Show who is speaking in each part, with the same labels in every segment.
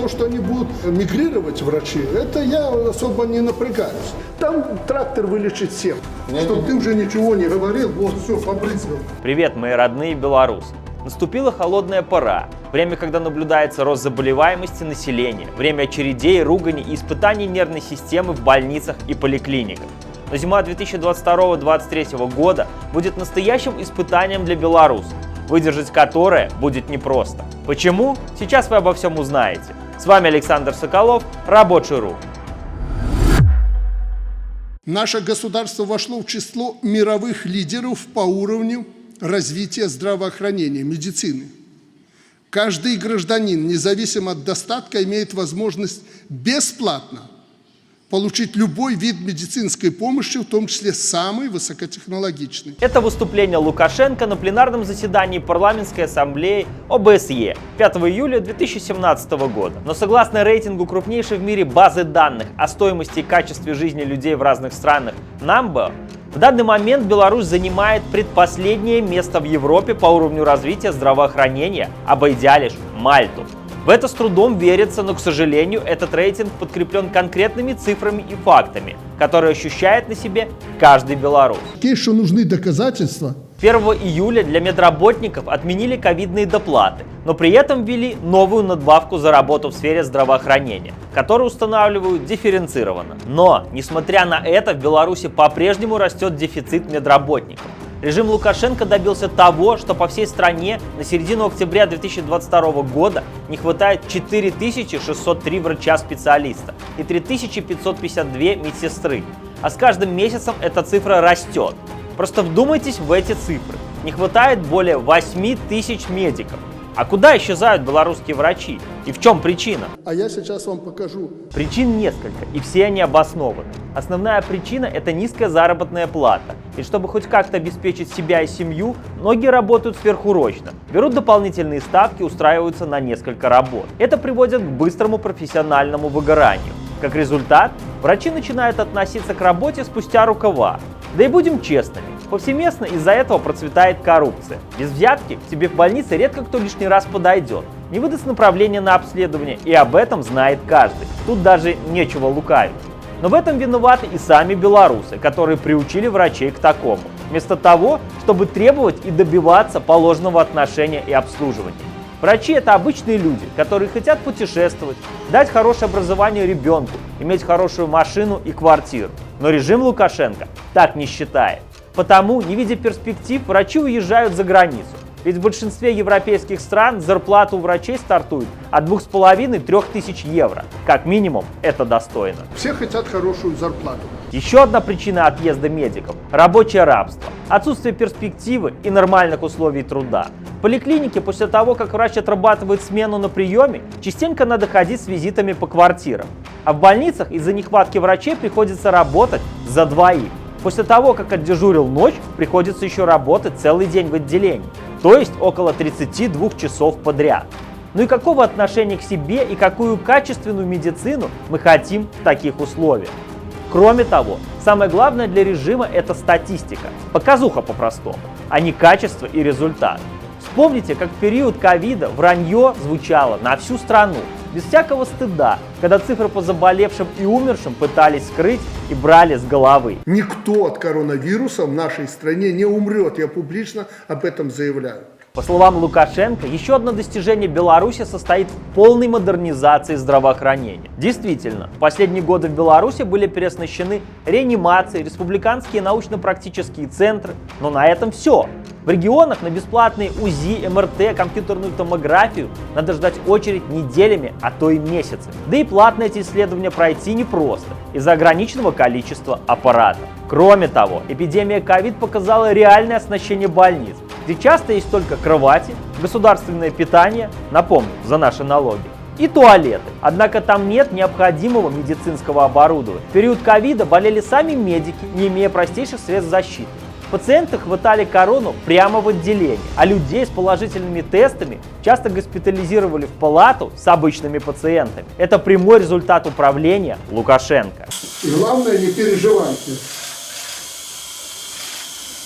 Speaker 1: то, что они будут мигрировать, врачи, это я особо не напрягаюсь. Там трактор вылечит всех, чтобы ты уже ничего не говорил, вот все, побрызгал.
Speaker 2: Привет, мои родные белорусы! Наступила холодная пора, время, когда наблюдается рост заболеваемости населения, время очередей, ругани и испытаний нервной системы в больницах и поликлиниках. Но зима 2022-2023 года будет настоящим испытанием для белорусов, выдержать которое будет непросто. Почему? Сейчас вы обо всем узнаете. С вами Александр Соколов, Рабочий.ру.
Speaker 1: Наше государство вошло в число мировых лидеров по уровню развития здравоохранения, медицины. Каждый гражданин, независимо от достатка, имеет возможность бесплатно получить любой вид медицинской помощи, в том числе самый высокотехнологичный.
Speaker 2: Это выступление Лукашенко на пленарном заседании парламентской ассамблеи ОБСЕ 5 июля 2017 года. Но согласно рейтингу крупнейшей в мире базы данных о стоимости и качестве жизни людей в разных странах Number, в данный момент Беларусь занимает предпоследнее место в Европе по уровню развития здравоохранения, обойдя лишь Мальту. В это с трудом верится, но, к сожалению, этот рейтинг подкреплен конкретными цифрами и фактами, которые ощущает на себе каждый белорус.
Speaker 1: Какие еще нужны доказательства?
Speaker 2: 1 июля для медработников отменили ковидные доплаты, но при этом ввели новую надбавку за работу в сфере здравоохранения, которую устанавливают дифференцированно. Но, несмотря на это, в Беларуси по-прежнему растет дефицит медработников. Режим Лукашенко добился того, что по всей стране на середину октября 2022 года не хватает 4603 врача-специалиста и 3552 медсестры. А с каждым месяцем эта цифра растет. Просто вдумайтесь в эти цифры. Не хватает более 8 тысяч медиков. А куда исчезают белорусские врачи? И в чем причина?
Speaker 1: А я сейчас вам покажу.
Speaker 2: Причин несколько, и все они обоснованы. Основная причина – это низкая заработная плата. И чтобы хоть как-то обеспечить себя и семью, многие работают сверхурочно, берут дополнительные ставки, устраиваются на несколько работ. Это приводит к быстрому профессиональному выгоранию. Как результат, врачи начинают относиться к работе спустя рукава. Да и будем честными, повсеместно из-за этого процветает коррупция. Без взятки к тебе в больнице редко кто лишний раз подойдет, не выдаст направление на обследование, и об этом знает каждый. Тут даже нечего лукавить. Но в этом виноваты и сами белорусы, которые приучили врачей к такому, вместо того, чтобы требовать и добиваться положенного отношения и обслуживания. Врачи – это обычные люди, которые хотят путешествовать, дать хорошее образование ребенку, иметь хорошую машину и квартиру. Но режим Лукашенко так не считает. Потому, не видя перспектив, врачи уезжают за границу. Ведь в большинстве европейских стран зарплата у врачей стартует от 2500–3000 тысяч евро. Как минимум, это достойно.
Speaker 1: Все хотят хорошую зарплату.
Speaker 2: Еще одна причина отъезда медиков – рабочее рабство, отсутствие перспективы и нормальных условий труда. В поликлинике после того, как врач отрабатывает смену на приеме, частенько надо ходить с визитами по квартирам. А в больницах из-за нехватки врачей приходится работать за двоих. После того, как отдежурил ночь, приходится еще работать целый день в отделении, то есть около 32 часов подряд. Ну и какого отношения к себе и какую качественную медицину мы хотим в таких условиях? Кроме того, самое главное для режима – это статистика, показуха по-простому, а не качество и результат. Вспомните, как в период ковида вранье звучало на всю страну, без всякого стыда, когда цифры по заболевшим и умершим пытались скрыть и брали с головы.
Speaker 1: Никто от коронавируса в нашей стране не умрет, я публично об этом заявляю.
Speaker 2: По словам Лукашенко, еще одно достижение Беларуси состоит в полной модернизации здравоохранения. Действительно, в последние годы в Беларуси были переоснащены реанимации, республиканские научно-практические центры, но на этом все. В регионах на бесплатные УЗИ, МРТ, компьютерную томографию надо ждать очередь неделями, а то и месяцами. Да и платно эти исследования пройти непросто из-за ограниченного количества аппаратов. Кроме того, эпидемия ковид показала реальное оснащение больниц, где часто есть только кровати, государственное питание, напомню, за наши налоги, и туалеты. Однако там нет необходимого медицинского оборудования. В период ковида болели сами медики, не имея простейших средств защиты. Пациенты хватали корону прямо в отделении, а людей с положительными тестами часто госпитализировали в палату с обычными пациентами. Это прямой результат управления Лукашенко.
Speaker 1: И главное, не переживайте.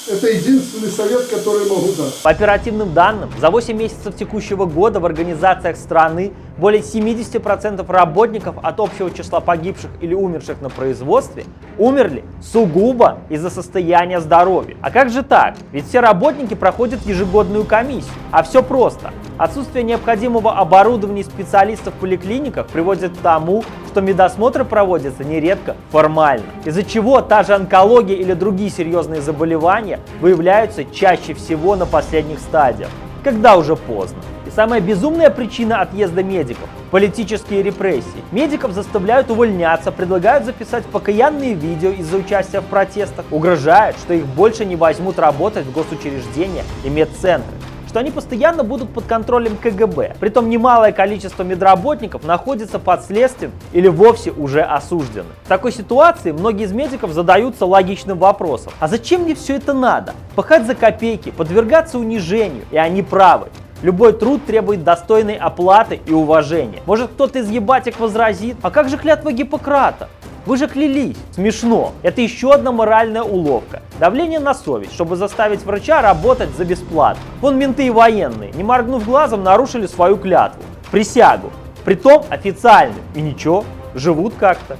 Speaker 1: Это единственный совет, который могу дать.
Speaker 2: По оперативным данным, за 8 месяцев текущего года в организациях страны более 70% работников от общего числа погибших или умерших на производстве умерли сугубо из-за состояния здоровья. А как же так? Ведь все работники проходят ежегодную комиссию. А все просто. Отсутствие необходимого оборудования и специалистов в поликлиниках приводит к тому, что медосмотры проводятся нередко формально, из-за чего та же онкология или другие серьезные заболевания выявляются чаще всего на последних стадиях, когда уже поздно. И самая безумная причина отъезда медиков – политические репрессии. Медиков заставляют увольняться, предлагают записать покаянные видео из-за участия в протестах, угрожают, что их больше не возьмут работать в госучреждения и медцентры, что они постоянно будут под контролем КГБ. Притом немалое количество медработников находится под следствием или вовсе уже осуждены. В такой ситуации многие из медиков задаются логичным вопросом: а зачем мне все это надо? Пахать за копейки, подвергаться унижению, и они правы. Любой труд требует достойной оплаты и уважения. Может, кто-то из ебатик возразит: а как же клятва Гиппократа? Вы же клялись. Смешно. Это еще одна моральная уловка. Давление на совесть, чтобы заставить врача работать за бесплатно. Вон менты и военные, не моргнув глазом, нарушили свою клятву. Присягу. Притом официальную. И ничего, живут как-то.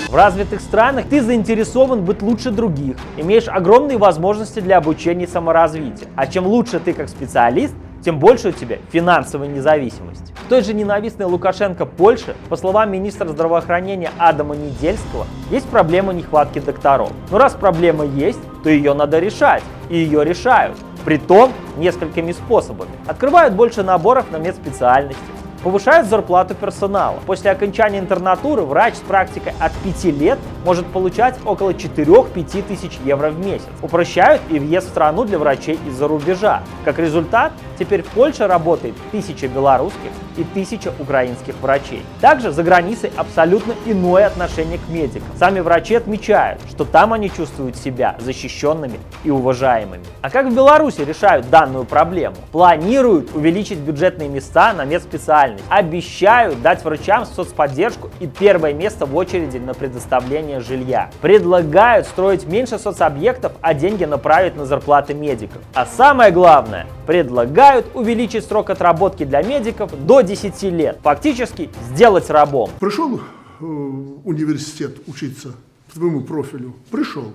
Speaker 2: В развитых странах ты заинтересован быть лучше других, имеешь огромные возможности для обучения и саморазвития. А чем лучше ты как специалист, тем больше у тебя финансовой независимости. В той же ненавистной Лукашенко Польше, по словам министра здравоохранения Адама Недельского, есть проблема нехватки докторов. Но раз проблема есть, то ее надо решать. И ее решают. Притом несколькими способами. Открывают больше наборов на медспециальности. Повышают зарплату персонала. После окончания интернатуры врач с практикой от 5 лет может получать около 4-5 тысяч евро в месяц. Упрощают и въезд в страну для врачей из-за рубежа. Как результат, теперь в Польше работает 1000 белорусских и 1000 украинских врачей. Также за границей абсолютно иное отношение к медикам. Сами врачи отмечают, что там они чувствуют себя защищенными и уважаемыми. А как в Беларуси решают данную проблему? Планируют увеличить бюджетные места на медспециальность. Обещают дать врачам соцподдержку и первое место в очереди на предоставление жилья. Предлагают строить меньше соцобъектов, а деньги направить на зарплаты медиков. А самое главное, предлагают увеличить срок отработки для медиков до 10 лет. Фактически сделать рабом.
Speaker 1: Пришел в университет учиться по твоему профилю? Пришел.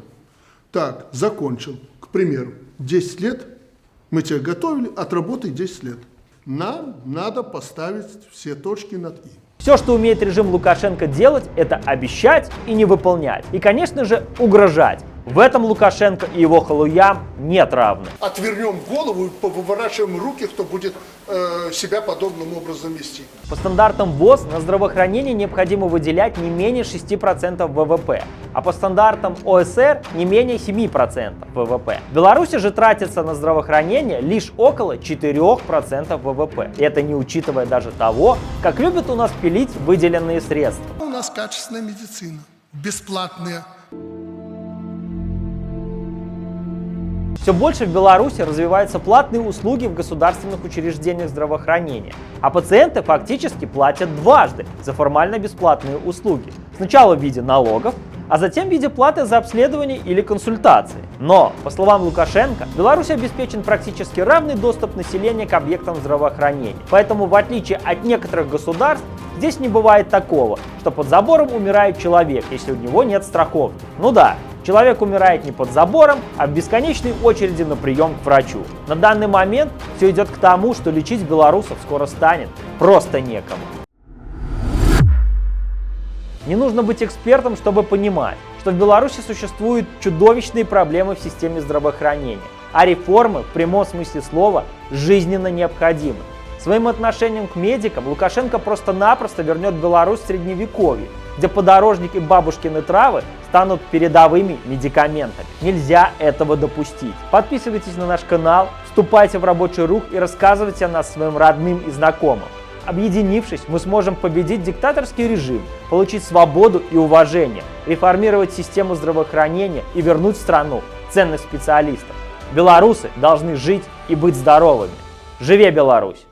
Speaker 1: Так, закончил. К примеру, 10 лет мы тебя готовили, отработай 10 лет. Нам надо поставить все точки над «и».
Speaker 2: Все, что умеет режим Лукашенко делать, это обещать и не выполнять. И, конечно же, угрожать. В этом Лукашенко и его халуям нет равных.
Speaker 1: Отвернем голову и поворачиваем руки, кто будет себя подобным образом вести.
Speaker 2: По стандартам ВОЗ на здравоохранение необходимо выделять не менее 6% ВВП, а по стандартам ОСР не менее 7% ВВП. В Беларуси же тратится на здравоохранение лишь около 4% ВВП. И это не учитывая даже того, как любят у нас пилить выделенные средства.
Speaker 1: У нас качественная медицина, бесплатная.
Speaker 2: Все больше в Беларуси развиваются платные услуги в государственных учреждениях здравоохранения, а пациенты фактически платят дважды за формально бесплатные услуги. Сначала в виде налогов, а затем в виде платы за обследование или консультации. Но, по словам Лукашенко, в Беларуси обеспечен практически равный доступ населения к объектам здравоохранения. Поэтому, в отличие от некоторых государств, здесь не бывает такого, что под забором умирает человек, если у него нет страховки. Ну да, человек умирает не под забором, а в бесконечной очереди на прием к врачу. На данный момент все идет к тому, что лечить белорусов скоро станет просто некому. Не нужно быть экспертом, чтобы понимать, что в Беларуси существуют чудовищные проблемы в системе здравоохранения, а реформы в прямом смысле слова жизненно необходимы. Своим отношением к медикам Лукашенко просто-напросто вернет Беларусь в средневековье, где подорожник и бабушкины травы станут передовыми медикаментами. Нельзя этого допустить. Подписывайтесь на наш канал, вступайте в рабочий рух и рассказывайте о нас своим родным и знакомым. Объединившись, мы сможем победить диктаторский режим, получить свободу и уважение, реформировать систему здравоохранения и вернуть в страну ценных специалистов. Белорусы должны жить и быть здоровыми. Живе Беларусь!